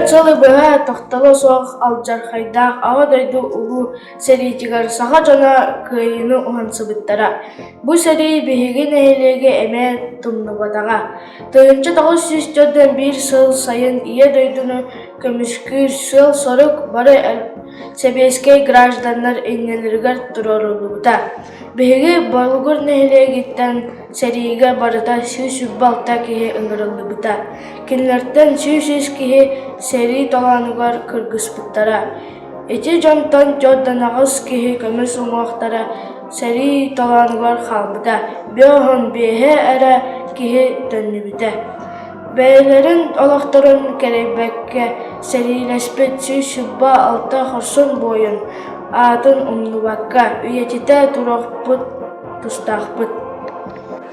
сылы быһа тохтало суох алдьар хайдаах аҕа дойду улуу сэриитигэр саха дьоно кыайыны уһансыбыттара. Бу сэрии биһиги нэһилиэги эмэ тумнубатаҕа. Тыһынчы тоҕус сүс дьордон биир сыл сайын ийэ дойдуну көмүскүүр сыл сорук бары себиэскэй гражданнар иннелэригэр турорулубута. Биһиги болгур нэһилиэгиттэн сэриигэ барыта сүүс үббалта киһи ыҥырыллыбыта. Кинилэртэн сүүс киһи сэрии толоонугар кыргыспыттара. Ити дьонтон дьордонаҕыс киһи көмүс уҥуохтара сэрии толоонугар хаалбыта. Бөһөн биэһэ эрэ киһи төннүбүтэ. Бэйэлэрин олохторун кэрэйбэккэ сэриилэспит сүүс үбба алта хорсун буойун аатын умнубакка үйэтитэ турохпут тустаахпыт.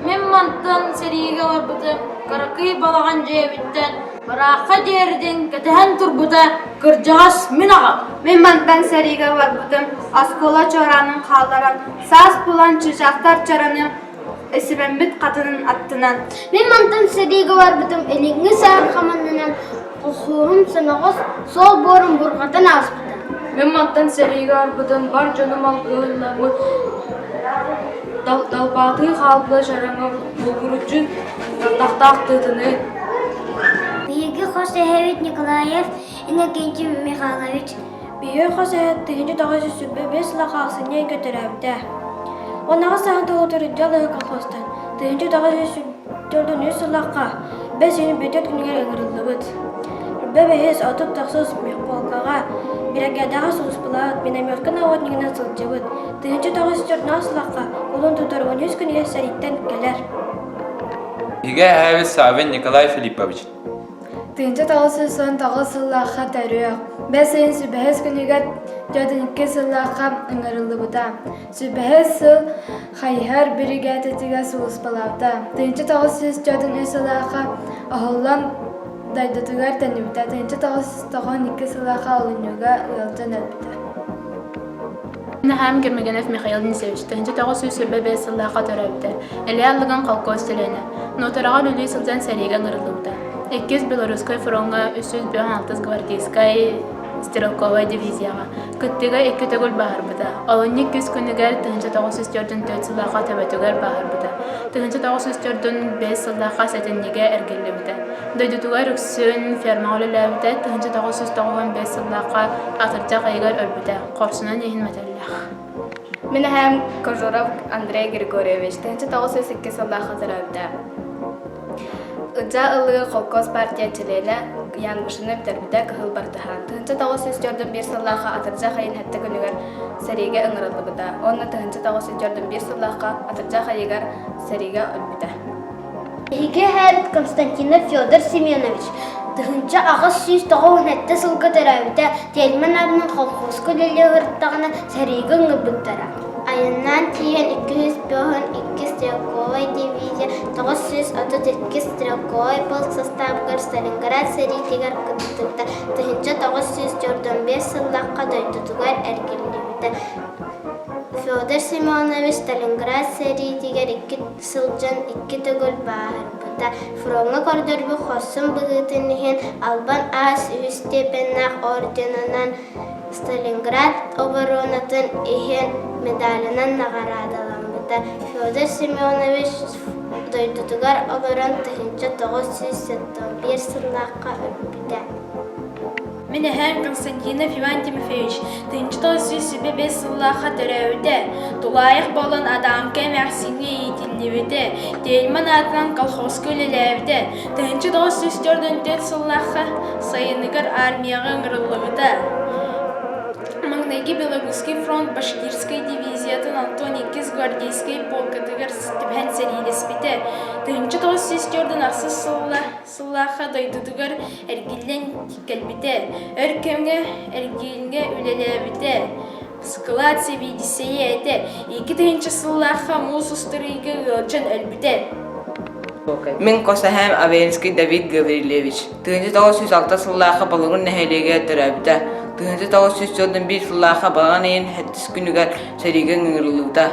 Мен мантан сэриигэ барбыта каракый балаган жэбиттен бараакка диэрдин кэтэһэн турбута кырдьаҕас мин аҕа. Мен мантан сэриигэ барбытым оскуола чуораанын хаалларан саас булан чыжаактар чаранын эсибэмбит катынын аттынан. Мен мантан сэриигэ барбытым элиңи саар хаманнынан кохуурум санаҕас сол буорум бургатан ааспыта. Мен мантан сэриигэ барбытым бар дьонум алгыыллабы далбаатыы хаалбыла шараңа булгуручун тахтаахтыытыны. Биһиги Хосэһэвит Николаев Иннокентий Михайлович. Биһиги Хосэһэт тыһынчы тоҕус сүббэ бес лахаахсыне көтөрөбүтэ. Оннаҕа саҥа тугутурудьалыгы колхозтан тыһынчы тоҕус дьордон үс сыллахха бес ини бөтөт күнүгэр ыҥырыллыбыт. Бэбэһис отут тахсус мехполкаҕа бирэггэдэҕэ сууспулаат миномётка навод нигина сылдьыбыт. Тыһынчы тоҕус дьордонаах сыллахха улун тутар 13 күнүгэр сэриттэн келэр. Биһиги Эһээбит Савин Николай Филиппович. Тыһынчы тоҕус сон тоҕус сыллахха төрүөх. Бес ин сүбэһэс күнүгэр дьордон икки сыллахха ыҥырыллыбыта. Сүбэһэс сыл хайыһар бригадатыга сууспалаабыта. Тыһынчы тоҕус дьордон үс сыллахха оһоллон дайдатыгар төнүбүтэ. Тыһынчы тоҕус тоҕон икки сыллахха олунньуга ыалдьан өлбүтэ. Нахам Гермогенов Михаил Денисович, тыһынчы тоҕус сүбэ бес сыллахха төрөбүтэ. Эле аллыган колхоз тилэне. Нотарага лүлүй сылдьан сэриигэ ыҥырыллыбыта. 2 Белорусской фронга 356 гвардейская стрелковая дивизияга. Кыттыга 2 төгүл баарбыта. Олонник күз күнүгэр тыһынчы тоҕус дьордон 4 сыллахха төбөтүгэр баарбыта. Тыһынчы тоҕус дьордон 5 сыллахха сэтенниге эргиллибита. Дойдутугар үксүн ферма олэлээбитэ тыһынчы тоҕус 5 сыллахха атырдьа кайгар өлбүтэ. Корсунан иһин метеллэх. Минэһэм Кожуров Андрей Григорьевич тыһынчы тоҕус 2 сыллахха төрөбүтэ. Ыдьа ыллыгы колхоз партиячылыйла янгышыны битэрбитэ кыһыл бартыһан. Тыһынчы тоҕус дьордон 1 сыллахха атырдьа хайын хэтте күнүгэр сэриигэ ыҥырыллыбыта. Онно тыһынчы тоҕус дьордон 1 сыллахха атырдьа хайыгар сэриигэ өлбүтэ. Биһиги Эһээбит Константинов Федор Семенович. Тыһынчы аҕыс сүүс тоҕо үнэтте сылга төрөбүтэ. Тельман адынан колхозку лелеғырттағына сэриигэ ыҥырбыттара. Айынан тиен 202 стрелковой дивизия, 932 стрелковой полк составгар Сталинград сэриитигэр кыттыта. Тыһынча 945 сыллахха дойдутугар эргиллибитэ. Федор Семенович Сталинград сэриитигэр 2 сылдьан 2 төгүл баарбыта. Фронга кордорбу хоссун быгытыныһын албан аас үс степеннах орденынан Сталинград оборонатын иһен медалынан нагарадаламбыта. Федор Семенович дойдутугар олорон тыһынча 971 сыллахха өлбүтэ. Минэһэм Константинов Иван Тимофеевич, тыһынчы тоҕус бес сыллахха төрөбүтэ. Тулаайах болон Адамка Максимге иитиллибитэ. Тельман атынан колхозку үлэлээбитэ. Тыһынчы тоҕус дьордон 4 сыллахха сайыныгар армияга ыҥырыллыбыта. Маңнайги Белорусский фронт Башкирской дивизиятын Антон 2 гвардейский полкатыгар тибхэн сэриилэспитэ. Тыһынчы тоҕус дьордон ахсыс сыллахха дойдутугар эргиллэн келбитэ. Өркөмгө эргилинге үлэлээбитэ. Склад себидисэйэ этэ. 2 тыһынчы сыллахха муус устарыйга ыалдьан өлбүтэ. Мен Косахэм Авенский Давид Гаврилевич. Тыһынчы тоҕус 6 сыллахха балыгын нэһэлиэгэ төрөбүтэ. Тыһынчы тоҕус дьордон 1 сыллахха балаган иһин хэттис күнүгэр сэриигэ ыҥырыллыбыта.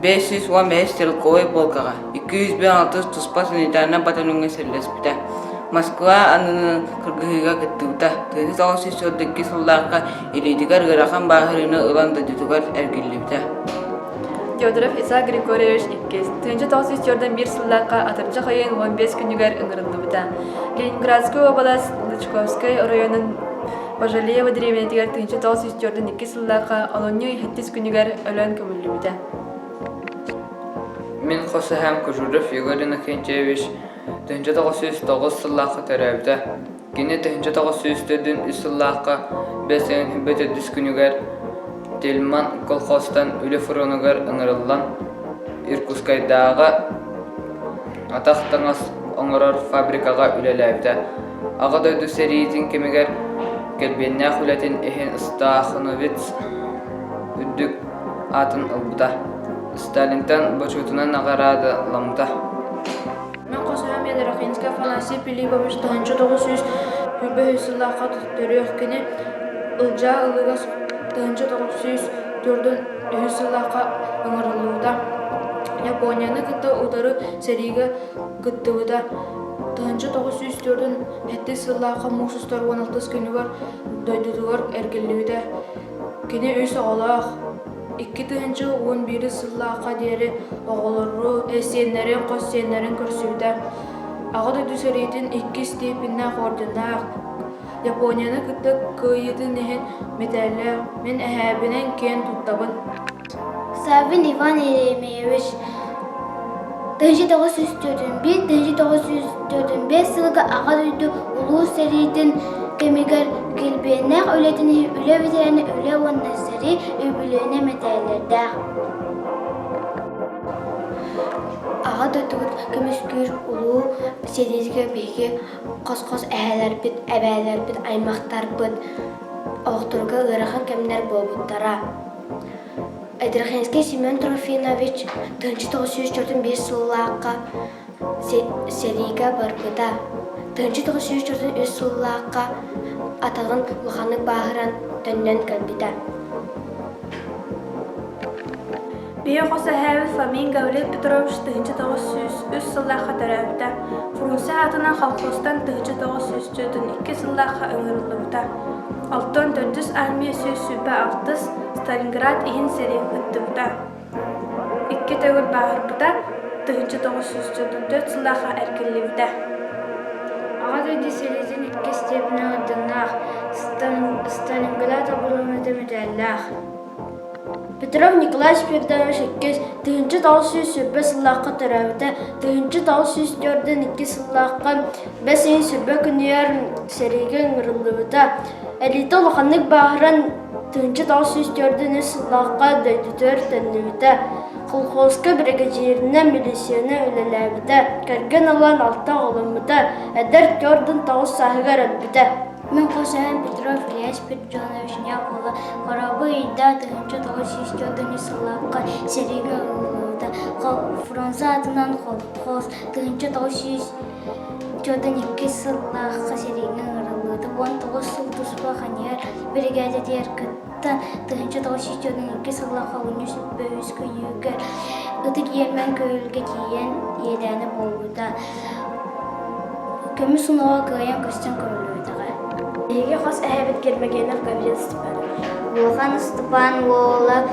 515 стрелковой полкага 256 туспа санитарна батальонга серлеспите. Москва анын кыргыйга кыттыбыта. Тыгы тоғыз сүз төрдүкки сыллааққа илидигар ырахан баахырыны ылан дөдүтугар эргиллибита. Теодоров Иса Григорьевич иккес. Тыгынчы 904 сыллааққа атыржа хайын 15 күнігер ыңырылдыбыта. Ленинградской область Лычковской районын Бажалиева деревенетигер тыгынчы 904 сыллааққа олонью 7 күнігер өлөн көмүллүбүта. Мен Хосахам Кожуров Егор Иннокентьевич тыгынчы 909 сыллааққа төрөбүта. Кини тыгынчы 904 сыллааққа 5 хүббет күнігер Тельман колхозтан үлі фуронугар ыңырылан Иркутскайдағы атақтаңас оңырар фабрикаға үлеләбді. Аға дойду сериетин кемегер келбенне хүлетін эхен Стахановец үддік атын ылбыта. Сталинтан бачутынан ағарады ламта. Мен Косахам Ядрахинский Афанасий Пилипович 1900 сыллааққа төрөөх кини ылжа ылыгас 1904 сыллааққа ыңырылууда. Японияны кытта удары сериге кыттыбыта. 1904 сыллааққа мусустар 16 күнігер дойдудугар эргеллибиде. Кини өс оғалақ 2011 сыллааққа дері оғалыру эсеннерин, қоссеннерин көрсүбіде. Аға дойду сериетин 2 степеннақ орденақ. Японияны кытта кыйыдын ехен медалле мен әһәбінен кен туттабын. Савин Иван Еремеевич 1904 сылга аға дойду улуу сериетин кемигер келбеннақ өлетini үле ветераны үле оннасыри өбүлөне медаллерде. Аға дойдугут көмүскүр улуу сериетиге беги қос-қос әһәлер бит, әбәлер бит, аймақтар бит, оқтурга ырахан кемнер болбуттара. Эдрахинский Семен Трофимович 1904 сыллааққа сериге барбыта. 1904 сыллааққа атағын лұханы бағыран төннен кәлбіта. Бия Косахам Фомин Гаврил Петрович 1903 сыллааққа төрөбүта. Фрунзе атынан колхозтан 1902 сыллааққа ыңырылыбыта. Алтон 400 армия сөз сүпі алтыс Сталинград иһин сериен кыттыбыта. 2 төгүл бағырбыта 1904 сыллааққа эркеллибита. Аға дойду сериетин 2 степені орденақ Сталинград обороны медаллах. Петров Николай Спиридонович 1900 сыллааққа төрөбүта. 1904 сыллааққа 5 сүрбе күнүер сериге ыңырылыбыта. Элита лоханнык бағыран 1904 сыллааққа дойдутөр төннүбүта. Колхозка бригадиріне милисияны өлеләбіті. Кәрген алан алта олымыта. Әдір көрдің тауыз сағығар өтбіті. Мен Косахам Петров Илья Спиридонович Няколы Корабы Ида 1904 сыллааққа сериге ыңырылыуда. Фрунзе атынан колхоз 1904 сыллааққа сериге ыңырылыуда. 19 сыл туспа ханияр бригадир кыттан 1904 сыллааққа ұныс бөйіз көйігер. Үтік ермен көйлге киен еләні болууда. Көмі сұнуға көйен көстен көрілуідағы. Еге қос әйбет Гермогенов Гаврил Степанович. Улахан Степан Вола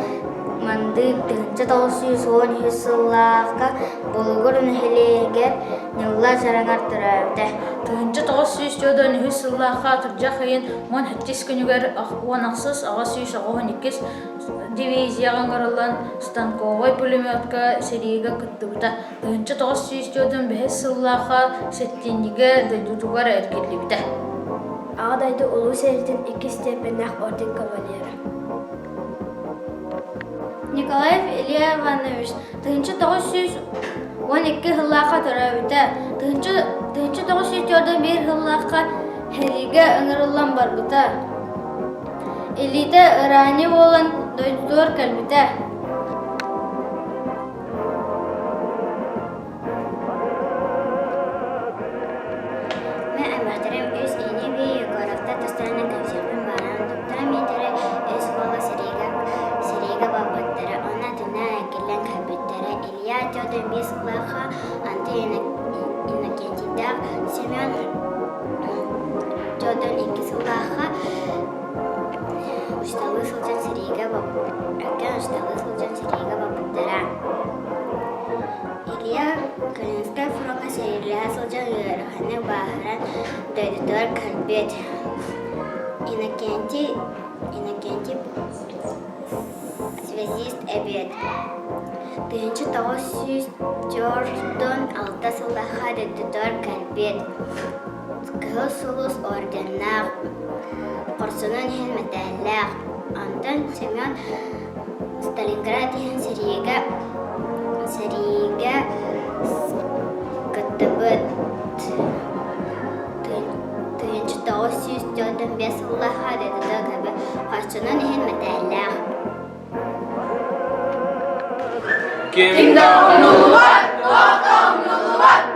Мандык 1910 сыллааққа болуғыр үнхелегер нылла жараңар тұрабды. 1904 сыллааққа тұржа қиын 17 күнігер уанақсыз аға сүйіс ағуын 2 дивизияған ғырылан станковой пулеметка сериеге күттібіта. 1904 сыллааққа сеттенеге дойдутуғар әркелі Аға дойду улуу сериетин 2 степеннақ орден кавалері. Николаев Илья Иванович 1912 сыллааққа төрөбүта. 1904 сыллааққа хериге ыңырылан барбыта. Элита ыраны болан дойдутур кәлбіта. Мен әмәдірім өз ені бей Егоровта тұстарына көмсербін баран доктора метері өз бала сериге бабыттары. Она дына әкелен кәлбіттері. Илья Теодор 5 сыллааққа анты Иннокентийдақ Семен Жодон 2 сыллаха Ушталы сылжан сириге Әккен ушталы сылжан сириге бапыттара. Илья Калинская фронга серилия сылжан үйерханы бахаран дөйдүтөр кальбет. Иннокентий связист эбет. 1904 алта сыллаха дөйдүтөр кальбет. Кыл сулус орденнақ. Корсунун хен металлах. Антон Семен Сталинград хен сериге кыттыбыт. 1904 сыллаха дөйдүтөр кальбет. Корсунун хен металлах. Kimde onulu var, doğada onulu var.